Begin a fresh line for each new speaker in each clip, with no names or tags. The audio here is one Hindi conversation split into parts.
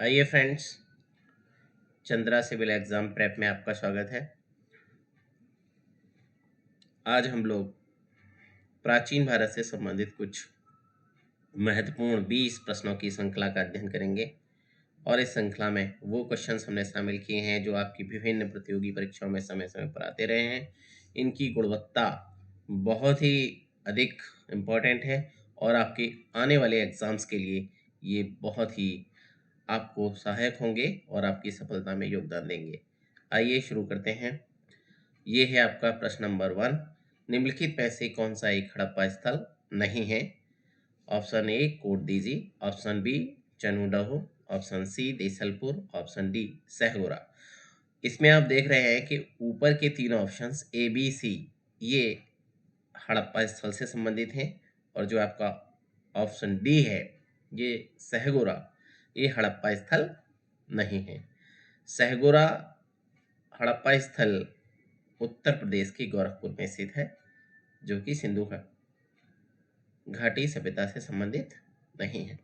आइए friends, Chandra civil exam prep में आपका स्वागत है। आज हम लोग प्राचीन भारत से संबंधित कुछ महत्वपूर्ण 20 प्रश्नों की श्रृंखला का अध्ययन करेंगे और इस श्रृंखला में वो क्वेश्चंस हमने शामिल किए हैं जो आपकी विभिन्न प्रतियोगी परीक्षाओं में समय समय पर आते रहे हैं। इनकी गुणवत्ता बहुत ही अधिक इम्पोर्टेंट है और आपके आने वाले एग्ज़ाम्स के लिए ये बहुत ही आपको सहायक होंगे और आपकी सफलता में योगदान देंगे। आइए शुरू करते हैं। ये है आपका प्रश्न नंबर 1। निम्नलिखित में से कौन सा एक हड़प्पा स्थल नहीं है? Option A Kotdiji, option B Chanhudaro, option C Desalpur, option D Sahgora. इसमें आप देख रहे हैं कि ऊपर के तीन ऑप्शंस ए बी सी ये हड़प्पा स्थल से संबंधित हैं और जो आपका ऑप्शन डी है ये सहगोरा, ये हड़प्पा स्थल नहीं है। सहगोरा हड़प्पा स्थल उत्तर प्रदेश के गोरखपुर में स्थित है जो कि सिंधु घाटी सभ्यता से संबंधित नहीं है।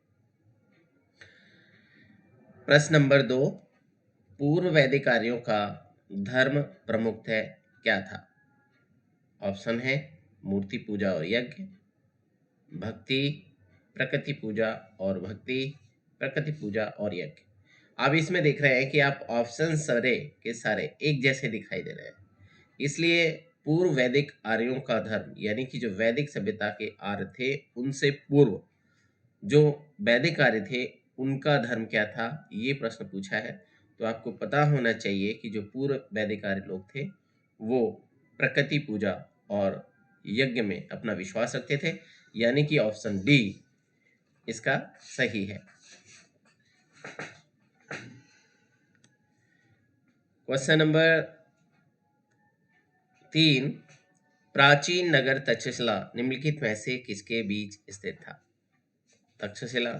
प्रश्न नंबर 2। पूर्व वैदिक आर्यों का धर्म प्रमुखतः क्या था? ऑप्शन है मूर्ति पूजा और यज्ञ, भक्ति, प्रकृति पूजा और भक्ति, प्रकृति पूजा और यज्ञ। आप इसमें देख रहे हैं कि आप ऑप्शन सारे के सारे एक जैसे दिखाई दे रहे हैं, इसलिए पूर्व वैदिक आर्यों का धर्म यानी कि जो वैदिक सभ्यता के आर्य थे उनसे पूर्व जो वैदिक आर्य थे उनका धर्म क्या था, ये प्रश्न पूछा है। तो आपको पता होना चाहिए कि जो पूर्व वैदिक आर्य लोग थे वो प्रकृति पूजा और यज्ञ में अपना विश्वास रखते थे, यानी कि ऑप्शन डी इसका सही है। Question number 3। प्राचीन नगर तक्षशिला निम्नलिखित में से किसके बीच स्थित था? तक्षशिला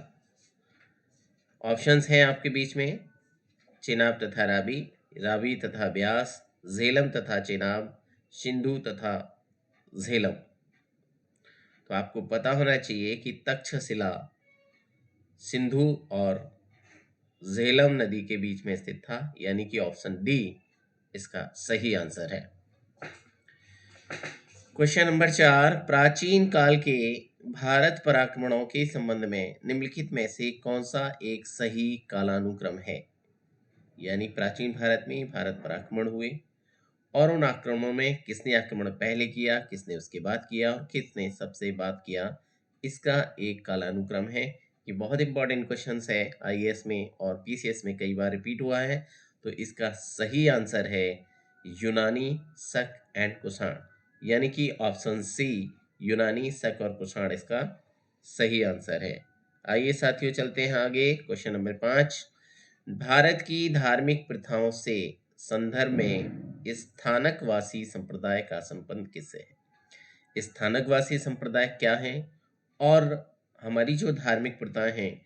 ऑप्शंस हैं आपके बीच में चेनाब तथा रावी, रावी तथा ब्यास, झेलम तथा चेनाब, सिंधु तथा झेलम। तो आपको पता होना चाहिए कि तक्षशिला सिंधु और झेलम नदी के बीच में स्थित था, यानी कि ऑप्शन डी इसका सही आंसर है। Question number 4। प्राचीन काल के भारत पराक्रमणों के संबंध में निम्नलिखित में से कौन सा एक सही कालानुक्रम है? यानी प्राचीन भारत में भारत पर आक्रमण हुए और उन आक्रमणों में किसने आक्रमण पहले किया, किसने उसके बाद किया और किसने सबसे बाद किया, इसका एक कालानुक्रम है। ये बहुत इंपॉर्टेंट क्वेश्चन है, आईएएस में और पीसीएस में कई बार रिपीट हुआ है। तो इसका सही आंसर है यूनानी, शक एंड कुषाण, यानी कि ऑप्शन सी यूनानी, शक और कुषाण इसका सही आंसर है। आइए साथियों चलते हैं आगे। Question number 5। भारत की धार्मिक प्रथाओं से संदर्भ में स्थानकवासी संप्रदाय का संबंध किससे है? स्थानकवासी संप्रदाय क्या है और हमारी जो धार्मिक प्रथाएं हैं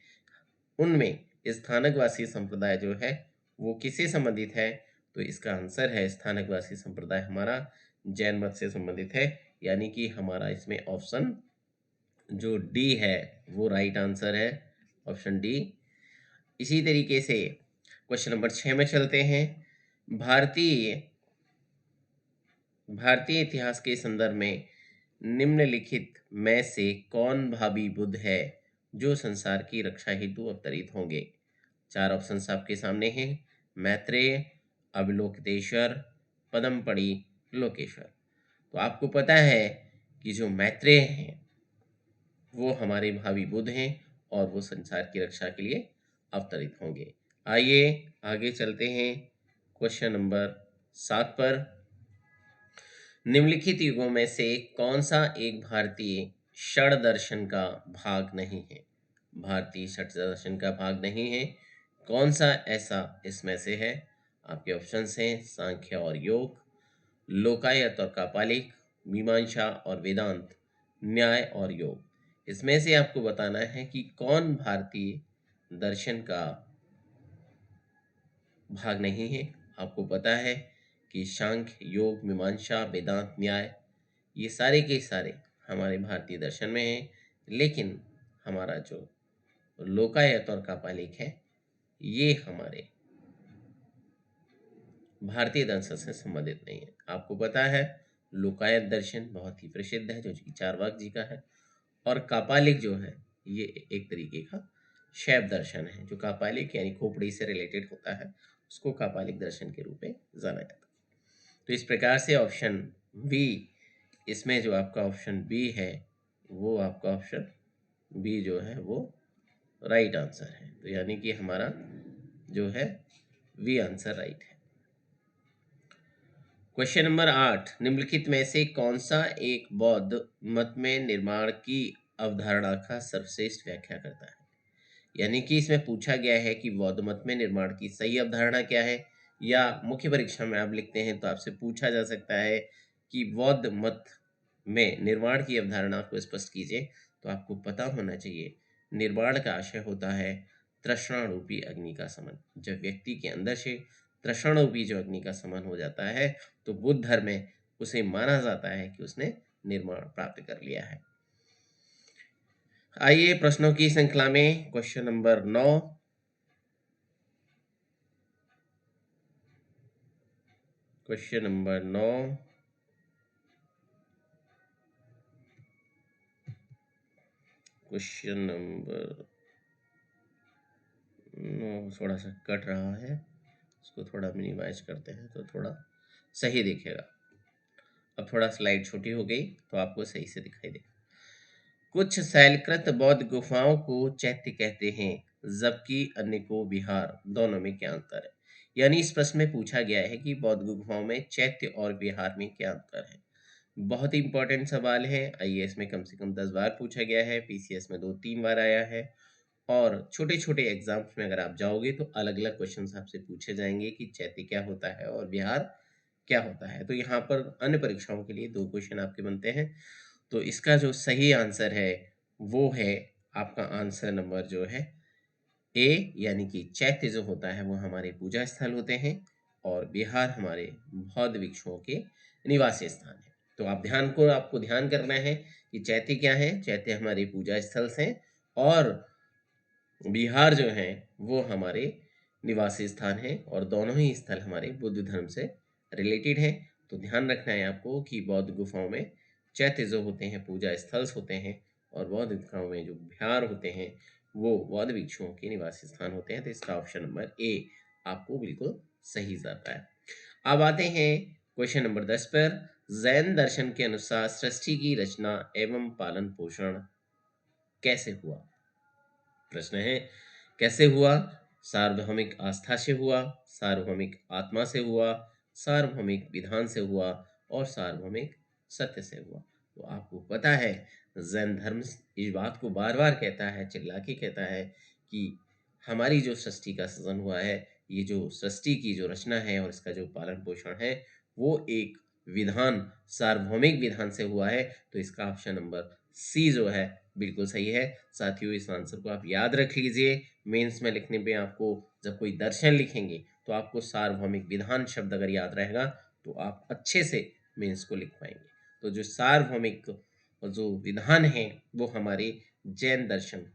उनमें स्थानकवासी संप्रदाय जो है वो किससे संबंधित है? तो इसका आंसर है स्थानकवासी संप्रदाय हमारा जैन मत से संबंधित है, यानी कि हमारा इसमें ऑप्शन जो डी है वो राइट आंसर है, ऑप्शन डी। इसी तरीके से क्वेश्चन नंबर 6 में चलते हैं। भारतीय इतिहास के संदर्भ में निम्नलिखित में से कौन भावी बुद्ध है जो संसार की रक्षा हेतु अवतरित होंगे? 4 ऑप्शन आपके सामने हैं, मैत्रेय, अवलोकितेश्वर, पदमपढ़ी, लोकेश्वर। तो आपको पता है कि जो मैत्रेय हैं वो हमारे भावी बुद्ध हैं और वो संसार की रक्षा के लिए अवतरित होंगे। आइए आगे चलते हैं क्वेश्चन नंबर 7 पर। निम्नलिखित युगों में से कौन सा एक भारतीय षड दर्शन का भाग नहीं है? भारतीय षड दर्शन का भाग नहीं है, कौन सा ऐसा इसमें से है? आपके ऑप्शंस हैं सांख्य और योग, लोकायत और कापालिक, मीमांसा और वेदांत, न्याय और योग। इसमें से आपको बताना है कि कौन भारतीय दर्शन का भाग नहीं है। आपको पता है कि सांख्य, योग, मीमांसा, वेदांत, न्याय ये सारे के सारे हमारे भारतीय दर्शन में हैं, लेकिन हमारा जो लोकायत और कापालिक है ये हमारे भारतीय दर्शन से संबंधित नहीं है। आपको पता है लोकायत दर्शन बहुत ही प्रसिद्ध है जो कि चारवाक जी का है, और कापालिक जो है ये एक तरीके का शैव दर्शन है। जो कापालिक यानी खोपड़ी से रिलेटेड होता है उसको कापालिक दर्शन के रूप में जाना जाता है। तो इस प्रकार से ऑप्शन बी, इसमें जो आपका ऑप्शन बी है वो आपका ऑप्शन बी जो है वो राइट आंसर है। तो यानी कि हमारा जो है वी आंसर राइट है। क्वेश्चन नंबर 8, निम्नलिखित में से कौन सा एक बौद्ध मत में निर्माण की अवधारणा का सर्वश्रेष्ठ व्याख्या करता है? यानी कि इसमें पूछा गया है कि बौद्ध मत में निर्माण की सही अवधारणा क्या है, या मुख्य परीक्षा में आप लिखते हैं तो आपसे पूछा जा सकता है कि बौद्ध मत में निर्माण की अवधारणा को स्पष्ट कीजिए। तो आपको पता होना चाहिए निर्वाण का आशय होता है तृष्णा रूपी अग्नि का समन। जब व्यक्ति के अंदर से तृष्णा रूपी जो अग्नि का समन हो जाता है तो बुद्ध धर्म में उसे माना जाता है कि उसने निर्माण प्राप्त कर लिया है। आइए प्रश्नों की श्रृंखला में question number 9। Question number 9, question number 9 थोड़ा सा कट रहा है, उसको थोड़ा मिनिमाइज करते हैं तो थोड़ा सही दिखेगा। अब थोड़ा स्लाइड छोटी हो गई तो आपको सही से दिखाई देगा। कुछ शैलकृत बौद्ध गुफाओं को चैत्य कहते हैं जबकि अन्य को विहार, दोनों में क्या अंतर है? यानी इस प्रश्न में पूछा गया है कि बौद्ध गुफाओं में चैत्य और विहार में क्या अंतर है। बहुत ही इंपॉर्टेंट सवाल है। आईएएस में कम से कम 10 बार पूछा गया है, पीसीएस में 2-3 बार आया है, और छोटे छोटे एग्जाम्स में अगर आप जाओगे तो अलग अलग क्वेश्चन आपसे पूछे जाएंगे कि चैत्य क्या होता है और विहार क्या होता है। तो यहाँ पर अन्य परीक्षाओं के लिए 2 क्वेश्चन आपके बनते हैं। तो इसका जो सही आंसर है वो है आपका आंसर नंबर जो है ए, यानी कि चैत्य जो होता है वो हमारे पूजा स्थल होते हैं और विहार हमारे बौद्ध भिक्षुओं के निवासी स्थान है। तो आपको ध्यान करना है कि चैत्य क्या है। चैत्य हमारे पूजा स्थल हैं और विहार जो है वो हमारे निवासी स्थान है, और दोनों ही स्थल हमारे बुद्ध धर्म से रिलेटेड है। तो ध्यान रखना है आपको कि बौद्ध गुफाओं में चैत्य जो होते हैं पूजा स्थल होते हैं, और बौद्ध गुफाओं में जो विहार होते हैं वो बौद्ध भिक्षुओं के निवासी स्थान होते हैं। तो इसका ऑप्शन नंबर ए आपको बिल्कुल सही जाता है। अब आते हैं क्वेश्चन नंबर 10 पर। जैन दर्शन के अनुसार सृष्टि की रचना एवं पालन पोषण कैसे हुआ? प्रश्न है कैसे हुआ? सार्वभौमिक आस्था से हुआ, सार्वभौमिक आत्मा से हुआ, सार्वभौमिक विधान से हुआ, और सार्वभौमिक सत्य से हुआ। तो आपको पता है जैन धर्म इस बात को बार बार कहता है, चिल्ला के कहता है कि हमारी जो सृष्टि का सृजन हुआ है, ये जो सृष्टि की जो रचना है और इसका जो पालन पोषण है वो एक विधान, सार्वभौमिक विधान से हुआ है। तो इसका ऑप्शन नंबर सी जो है बिल्कुल सही है। साथियों इस आंसर को आप याद रख लीजिए। मेंस में लिखने पे आपको जब कोई दर्शन लिखेंगे तो आपको सार्वभौमिक विधान शब्द अगर याद रहेगा तो आप अच्छे से मेंस को लिख पाएंगे। तो जो सार्वभौमिक जो विधान है वो हमारे जैन दर्शन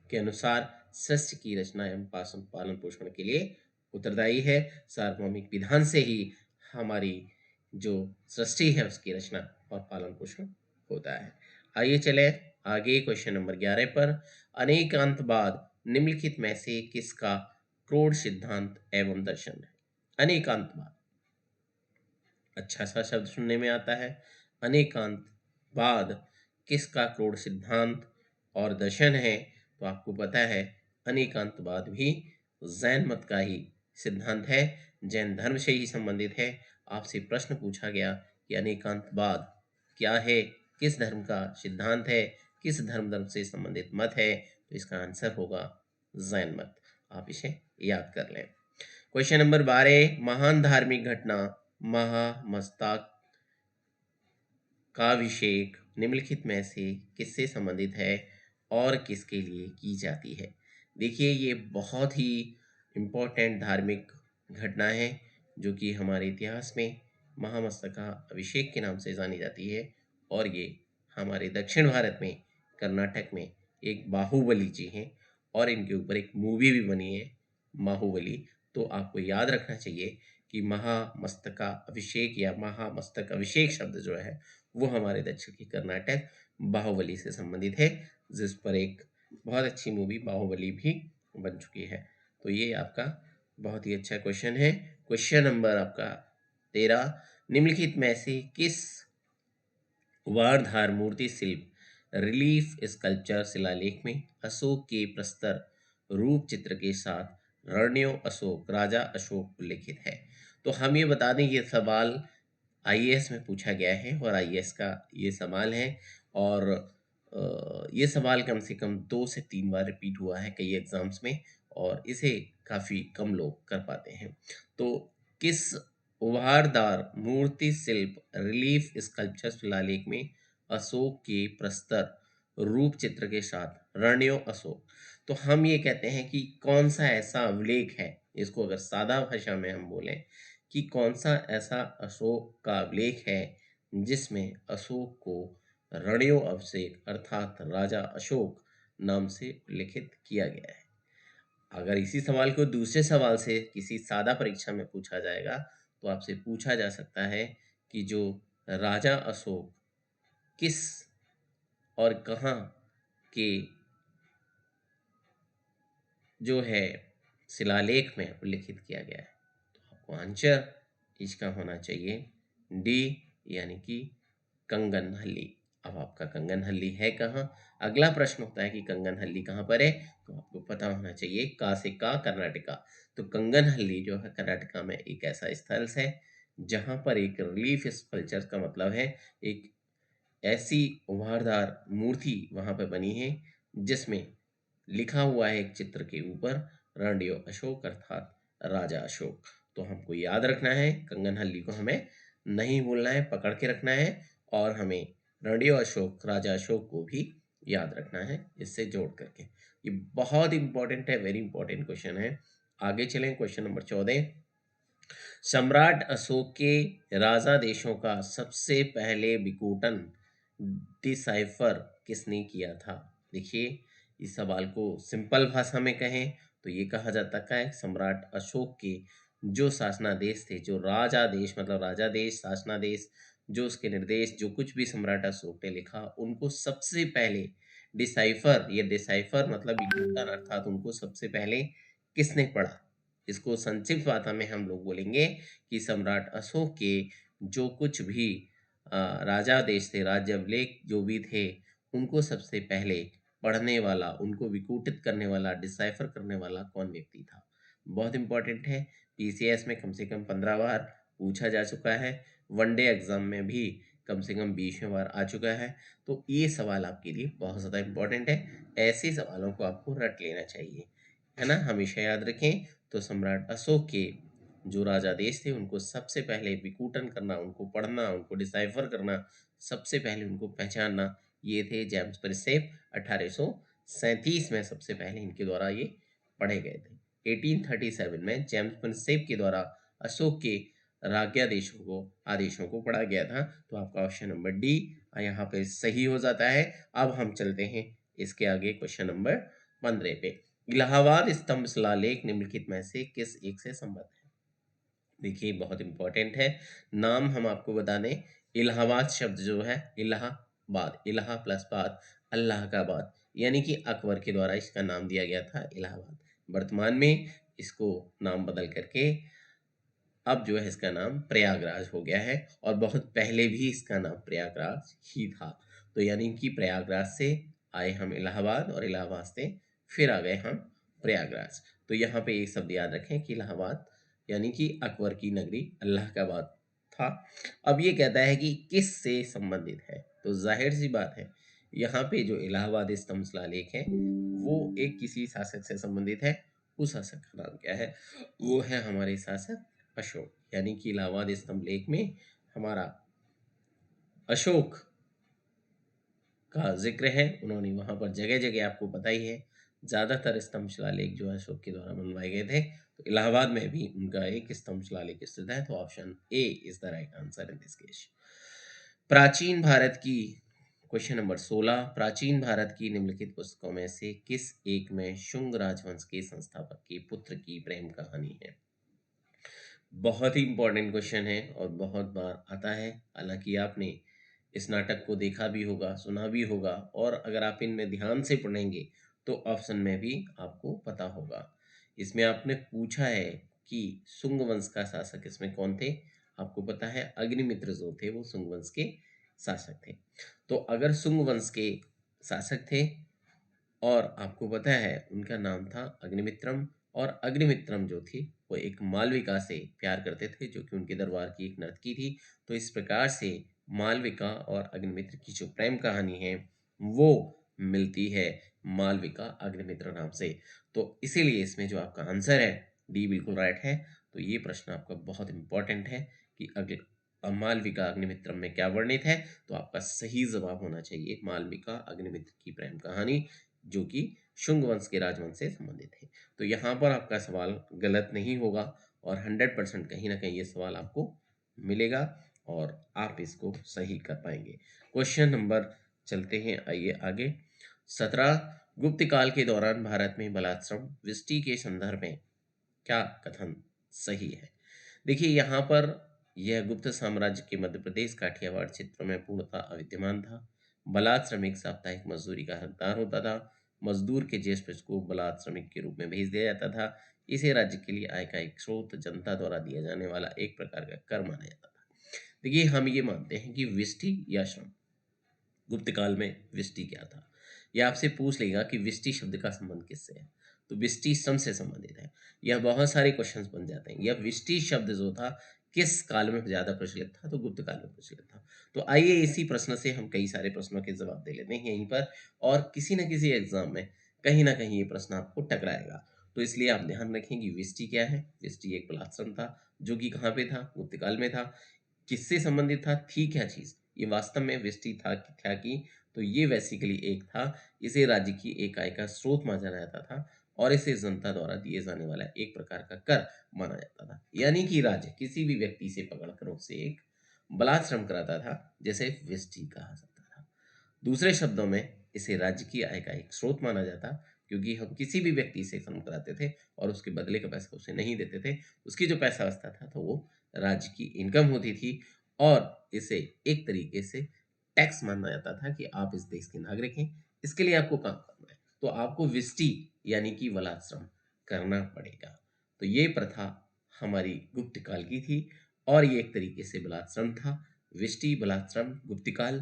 के अनुसार सृष्टि की रचना एवं पालन पोषण के लिए उत्तरदायी है। सार्वभौमिक विधान से ही हमारी जो सृष्टि है उसकी रचना और पालन पोषण होता है। आइए चले आगे क्वेश्चन नंबर 11 पर। अनेकांतवाद निम्नलिखित में से किसका क्रोध सिद्धांत एवं दर्शन है? अनेकांतवाद अच्छा सा शब्द सुनने में आता है। अनेकांतवाद किसका क्रोध सिद्धांत और दर्शन है? तो आपको पता है अनेकांतवाद भी जैन मत का ही सिद्धांत है, जैन धर्म से ही संबंधित है। आपसे प्रश्न पूछा गया कि अनेकांतवाद क्या है, किस धर्म का सिद्धांत है, किस धर्म से संबंधित मत है? तो इसका आंसर होगा जैन मत। आप इसे याद कर लें। क्वेश्चन नंबर 12, महान धार्मिक घटना महामस्तकाभिषेक निम्नलिखित में से किससे संबंधित है और किसके लिए की जाती है? देखिए ये बहुत ही इम्पोर्टेंट धार्मिक घटना है जो कि हमारे इतिहास में महामस्तकाभिषेक के नाम से जानी जाती है, और ये हमारे दक्षिण भारत में कर्नाटक में एक बाहुबली जी हैं, और इनके ऊपर एक मूवी भी बनी है बाहुबली। तो आपको याद रखना चाहिए कि महामस्तका अभिषेक या महामस्तक अभिषेक शब्द जो है वो हमारे दक्षिणी कर्नाटक बाहुबली से संबंधित है, जिस पर एक बहुत अच्छी मूवी बाहुबली भी बन चुकी है। तो ये आपका बहुत ही अच्छा क्वेश्चन है। क्वेश्चन नंबर आपका 13, निम्नलिखित में से किस वारधार मूर्ति शिल्प रिलीफ स्कल्पचर शिलालेख में अशोक के प्रस्तर रूप चित्र के साथ रणियो अशोक राजा अशोक उल्लिखित है? तो हम ये बता दें, ये सवाल आईएएस में पूछा गया है और आईएएस का ये सवाल है। और ये सवाल कम से कम 2 से 3 बार रिपीट हुआ है कई एग्जाम्स में, और इसे काफ़ी कम लोग कर पाते हैं। तो किस उपहारदार मूर्ति शिल्प रिलीफ स्कल्पचर शिलालेख में अशोक के प्रस्तर रूप चित्र के साथ रणियो अशोक? तो हम ये कहते हैं कि कौन सा ऐसा अभिलेख है, इसको अगर सादा भाषा में हम बोलें कि कौन सा ऐसा अशोक का अभिलेख है जिसमें अशोक को रणियो अभिषेक अर्थात राजा अशोक नाम से उल्लिखित किया गया है। अगर इसी सवाल को दूसरे सवाल से किसी सादा परीक्षा में पूछा जाएगा तो आपसे पूछा जा सकता है कि जो राजा अशोक किस और कहाँ के जो है शिलालेख में उल्लिखित किया गया है? तो आपको आंसर इसका होना चाहिए डी, यानी कि कंगनहल्ली। अब आपका कंगनहल्ली है कहाँ? अगला प्रश्न होता है कि कंगनहल्ली कहाँ पर है, तो आपको पता होना चाहिए का से का कर्नाटका। तो कंगनहल्ली जो है कर्नाटका में एक ऐसा स्थल है जहाँ पर एक रिलीफ स्कल्पचर का मतलब है एक ऐसी उभारदार मूर्ति वहां पर बनी है जिसमें लिखा हुआ है एक चित्र के ऊपर रणडियो अशोक अर्थात राजा अशोक। तो हमको याद रखना है, कंगनहल्ली को हमें नहीं भूलना है, पकड़ के रखना है, और हमें रणडियो अशोक राजा अशोक को भी याद रखना है इससे जोड़ करके। ये बहुत इंपॉर्टेंट है, वेरी इंपॉर्टेंट क्वेश्चन है। आगे चलें, क्वेश्चन नंबर 14, सम्राट अशोक के राजादेशों का सबसे पहले विकूटन डिसाइफर किसने किया था? देखिए, इस सवाल को सिंपल भाषा में कहें तो ये कहा जाता है सम्राट अशोक के जो शासनादेश थे, जो राजादेश मतलब राजादेश शासनादेश, जो उसके निर्देश, जो कुछ भी सम्राट अशोक ने लिखा उनको सबसे पहले डिसाइफर, ये डिसाइफर मतलब विघटन अर्थात उनको सबसे पहले किसने पढ़ा? इसको संक्षिप्त भाषा में हम लोग बोलेंगे कि सम्राट अशोक के जो कुछ भी राजा देश थे, राज्य अभिलेख जो भी थे, उनको सबसे पहले पढ़ने वाला, उनको विकूटित करने वाला, डिसाइफर करने वाला कौन व्यक्ति था? बहुत इंपॉर्टेंट है, पीसीएस में कम से कम 15 बार पूछा जा चुका है, वनडे एग्जाम में भी कम से कम 20वें बार आ चुका है। तो ये सवाल आपके लिए बहुत ज़्यादा इंपॉर्टेंट है, ऐसे सवालों को आपको रट लेना चाहिए, है ना, हमेशा याद रखें। तो सम्राट अशोक के जो राजा देश थे उनको सबसे पहले विकूटन करना, उनको पढ़ना, उनको डिसाइफर करना, सबसे पहले उनको पहचानना, ये थे जेम्स प्रिंसेप। 1837 में सबसे पहले इनके द्वारा ये पढ़े गए थे। 1837 में जेम्स प्रिंसेप के द्वारा अशोक के आदेशों को पढ़ा गया था। तो आपका ऑप्शन नंबर डी यहाँ पे सही हो जाता है। अब हम चलते हैं इसके आगे क्वेश्चन नंबर 15 पे। इलाहाबाद स्तंभ शिलालेख निम्नलिखित में से किस एक से संबद्ध है? देखिए, बहुत इंपॉर्टेंट है, नाम हम आपको बता दें, इलाहाबाद शब्द जो है इलाहाबाद, इलाहा प्लस बाद, अल्लाह का बाद, यानी कि अकबर के द्वारा इसका नाम दिया गया था इलाहाबाद। वर्तमान में इसको नाम बदल करके अब जो है इसका नाम प्रयागराज हो गया है, और बहुत पहले भी इसका नाम प्रयागराज ही था। तो यानी कि प्रयागराज से आए हम इलाहाबाद और इलाहाबाद से फिर आ गए हम प्रयागराज। तो यहाँ पे एक शब्द याद रखें कि इलाहाबाद यानी कि अकबर की नगरी इलाहाबाद था। अब ये कहता है कि किस से संबंधित है, तो जाहिर सी बात है यहाँ पे जो इलाहाबाद स्तंभ शिलालेख है वो एक किसी शासक से संबंधित है। उस शासक का नाम क्या है? वो है हमारे शासक अशोक, यानी कि इलाहाबाद स्तंभ लेख में हमारा अशोक का जिक्र है। उन्होंने वहां पर जगह जगह, आपको पता ही है, ज्यादातर स्तंभ शिलालेख जो है अशोक के द्वारा बनवाए गए थे। तो इलाहाबाद में भी उनका एक स्तंभ शिलालेख स्थित है। तो option A is the right answer in this case. प्राचीन भारत की क्वेश्चन नंबर 16, प्राचीन भारत की निम्नलिखित पुस्तकों में से किस एक में शुंग राजवंश के संस्थापक के पुत्र की प्रेम कहानी है? बहुत ही इंपॉर्टेंट क्वेश्चन है और बहुत बार आता है। हालांकि आपने इस नाटक को देखा भी होगा, सुना भी होगा, और अगर आप इनमें ध्यान से पढ़ेंगे तो ऑप्शन में भी आपको पता होगा। इसमें आपने पूछा है कि शुंग वंश का शासक इसमें कौन थे। आपको पता है अग्निमित्र जो थे वो शुंग वंश के शासक थे। तो अगर शुंग वंश के शासक थे और आपको पता है उनका नाम था अग्निमित्रम, और अग्निमित्रम जो थी वो एक मालविका से प्यार करते थे जो कि उनके दरबार की एक नर्तकी थी। तो इस प्रकार से मालविका और अग्निमित्र की जो प्रेम कहानी है वो मिलती है मालविका अग्निमित्र नाम से। तो इसीलिए इसमें जो आपका आंसर है डी बिल्कुल राइट है। तो ये प्रश्न आपका बहुत इंपॉर्टेंट है कि मालविका अग्निमित्रम में क्या वर्णित है। तो आपका सही जवाब होना चाहिए मालविका अग्निमित्र की प्रेम कहानी, जो कि शुंग वंश के राजवंश से संबंधित है। तो यहाँ पर आपका सवाल गलत नहीं होगा और 100% कहीं ना कहीं ये सवाल आपको मिलेगा और आप इसको सही कर पाएंगे। क्वेश्चन नंबर चलते हैं, आइए आगे। 17, गुप्त काल के दौरान भारत में बलात्सम वृष्टि के संदर्भ में क्या कथन सही है? देखिए यहाँ पर यह गुप्त साम्राज्य के मध्य प्रदेश काठियावाड़ क्षेत्र में पूर्णतः अविद्यमान था। बलात् श्रमिक साप्ताहिक मजदूरी का हकदार होता था। मजदूर के ज्येष्ठ को बलात् श्रमिक के रूप में भेज दिया जाता था। इसे राज्य के लिए आय का एक स्रोत, जनता द्वारा दिया जाने वाला एक प्रकार का कर माना जाता था। देखिए हम ये मानते हैं कि विष्टि या श्रम, गुप्त काल में विष्टि क्या था। यह आपसे पूछ लेगा कि विष्टि शब्द का संबंध किससे है, तो विष्टि श्रम से संबंधित है। यह बहुत सारे क्वेश्चंस बन जाते हैं। यह विष्टि शब्द जो था किस काल में ज्यादा प्रचलित था, तो गुप्त काल में प्रचलित था। तो आइए इसी प्रश्न से हम कई सारे प्रश्नों के जवाब दे लेते हैं यहीं पर, और किसी न किसी एग्जाम में कहीं ना कहीं ये प्रश्न आपको टकराएगा। तो इसलिए आप ध्यान रखें कि विष्टि क्या है। विष्टि एक बलात्सम था जो कि कहाँ पे था, गुप्त काल में था। किससे संबंधित था, थी क्या चीज, ये वास्तव में व्यष्टि था कि क्या की, तो ये बेसिकली एक था। इसे राज्य की एक आय का स्रोत माना जाता था और इसे जनता द्वारा दिए जाने वाला एक प्रकार का कर माना जाता था। यानी कि राज्य किसी भी व्यक्ति से पकड़कर उससे एक बलात् श्रम कराता था, जैसे व्यष्टि कहा जाता था। दूसरे शब्दों में इसे राज्य की आय का एक स्रोत माना जाता, क्योंकि हम किसी भी व्यक्ति से श्रम कराते थे और उसके बदले का पैसा उसे नहीं देते थे। उसकी जो पैसा बचता था तो वो राज्य की इनकम होती थी, और इसे एक तरीके से टैक्स माना जाता था कि आप इस देश के नागरिक हैं, इसके लिए आपको काम करना है, तो आपको विष्टि यानी कि बलात्श्रम करना पड़ेगा। तो ये प्रथा हमारी गुप्त काल की थी और ये एक तरीके से बलात्श्रम था। विष्टि बलात्श्रम गुप्त काल,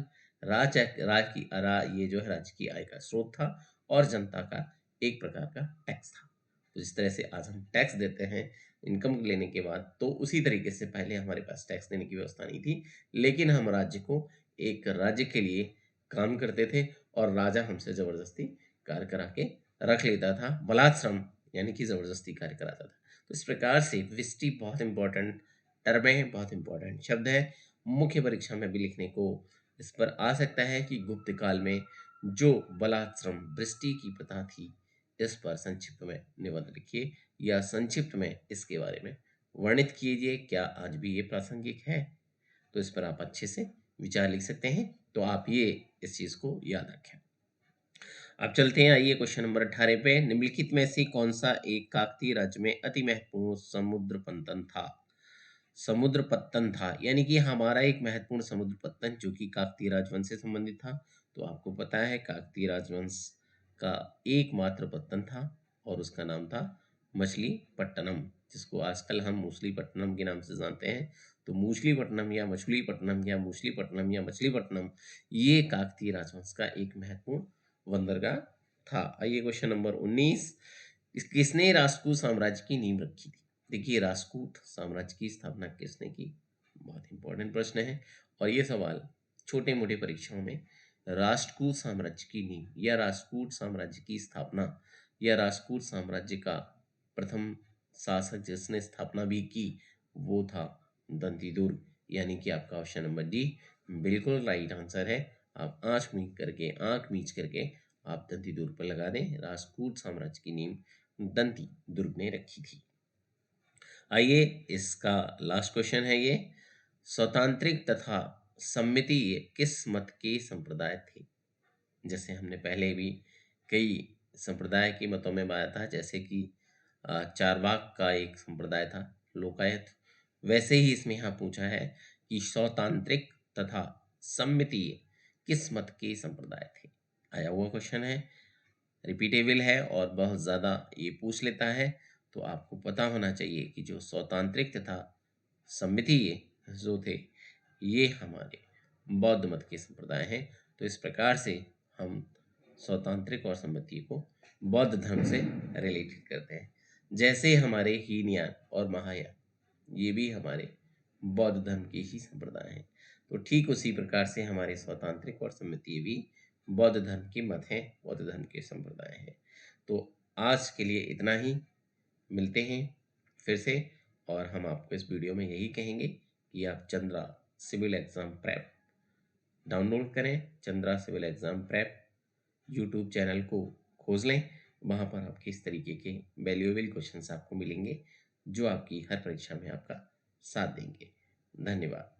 ये जो है राज्य की आय का स्रोत था और जनता का एक प्रकार का टैक्स था। तो जिस तरह से आज हम टैक्स देते हैं इनकम लेने के बाद, तो उसी तरीके से पहले हमारे पास टैक्स देने की व्यवस्था नहीं थी, लेकिन हम राज्य को एक राज्य के लिए काम करते थे और राजा हमसे जबरदस्ती कार्य करा के रख लेता था। बलात्श्रम यानी कि जबरदस्ती कार्य कराता था। तो इस प्रकार से विष्टि बहुत इंपॉर्टेंट टर्म है, बहुत इंपॉर्टेंट शब्द है। मुख्य परीक्षा में भी लिखने को इस पर आ सकता है कि गुप्त काल में जो बलात्श्रम वृष्टि की प्रथा थी, इस पर संक्षिप्त में निबंध लिखिए या संक्षिप्त में इसके बारे में वर्णित कीजिए। क्या आज भी ये प्रासंगिक है? तो इस पर आप अच्छे से विचार लिख सकते हैं। तो आप ये इस चीज को याद रखें। अब चलते हैं, आइए क्वेश्चन नंबर 18 पे। निम्नलिखित में से कौन सा एक काकतीय राज्य में अति महत्वपूर्ण समुद्र पंतन था? समुद्र पत्तन था, यानी कि हमारा एक महत्वपूर्ण समुद्र पत्तन जो कि काकतीय राजवंश से संबंधित था। तो आपको पता है काकतीय राजवंश का एकमात्र पत्तन था और उसका नाम था मछलीपट्टनम, जिसको आजकल हम मूसलीपट्टनम के नाम से जानते हैं। तो मूसलीपट्टनम या मछलीपट्टनम या मूसलीपट्टनम या मछलीपट्टनम, ये काकतीय राजवंश का एक महत्वपूर्ण बंदरगाह था। आइए क्वेश्चन नंबर 19, किसने राष्ट्रकूट साम्राज्य की नींव रखी थी? देखिए राष्ट्रकूट साम्राज्य की स्थापना किसने की, बहुत इंपॉर्टेंट प्रश्न है। और ये सवाल छोटे मोटे परीक्षाओं में राष्ट्रकूट साम्राज्य की नींव या राष्ट्रकूट साम्राज्य की स्थापना या राष्ट्रकूट साम्राज्य का प्रथम शासक जिसने स्थापना भी की वो था दंती दुर्ग, यानी कि आपका ऑप्शन नंबर डी बिल्कुल राइट आंसर है। आप आंख मीच करके आप दंती दुर्ग पर लगा दें। राष्ट्रकूट साम्राज्य की नींव दंती दुर्ग ने रखी थी। आइए इसका लास्ट क्वेश्चन है ये, स्वतांत्रिक तथा सम्मितीय किस मत के संप्रदाय थे? जैसे हमने पहले भी कई संप्रदाय के मतों में बताया था, जैसे कि चारवाक का एक संप्रदाय था, लोकायत। वैसे ही इसमें यहाँ पूछा है कि सौतांत्रिक तथा सम्मितीय किस मत के संप्रदाय थे। आया हुआ क्वेश्चन है, रिपीटेबल है और बहुत ज़्यादा ये पूछ लेता है, तो आपको पता होना चाहिए कि जो सौतांत्रिक तथा सम्मितीय जो थे ये हमारे बौद्ध मत के संप्रदाय हैं। तो इस प्रकार से हम सौतांत्रिक और सम्मितीय को बौद्ध धर्म से रिलेटेड करते हैं। जैसे हमारे हीनयान और महायान ये भी हमारे बौद्ध धर्म के ही संप्रदाय हैं, तो ठीक उसी प्रकार से हमारे सौतांत्रिक और सम्मितीय भी बौद्ध धर्म के मत हैं, बौद्ध धर्म के संप्रदाय हैं। तो आज के लिए इतना ही, मिलते हैं फिर से। और हम आपको इस वीडियो में यही कहेंगे कि आप Chandra civil exam prep download करें। Chandra civil exam prep YouTube channel को खोज लें, वहाँ पर आपके इस तरीके के वैल्यूएबल क्वेश्चंस आपको मिलेंगे जो आपकी हर परीक्षा में आपका साथ देंगे। धन्यवाद।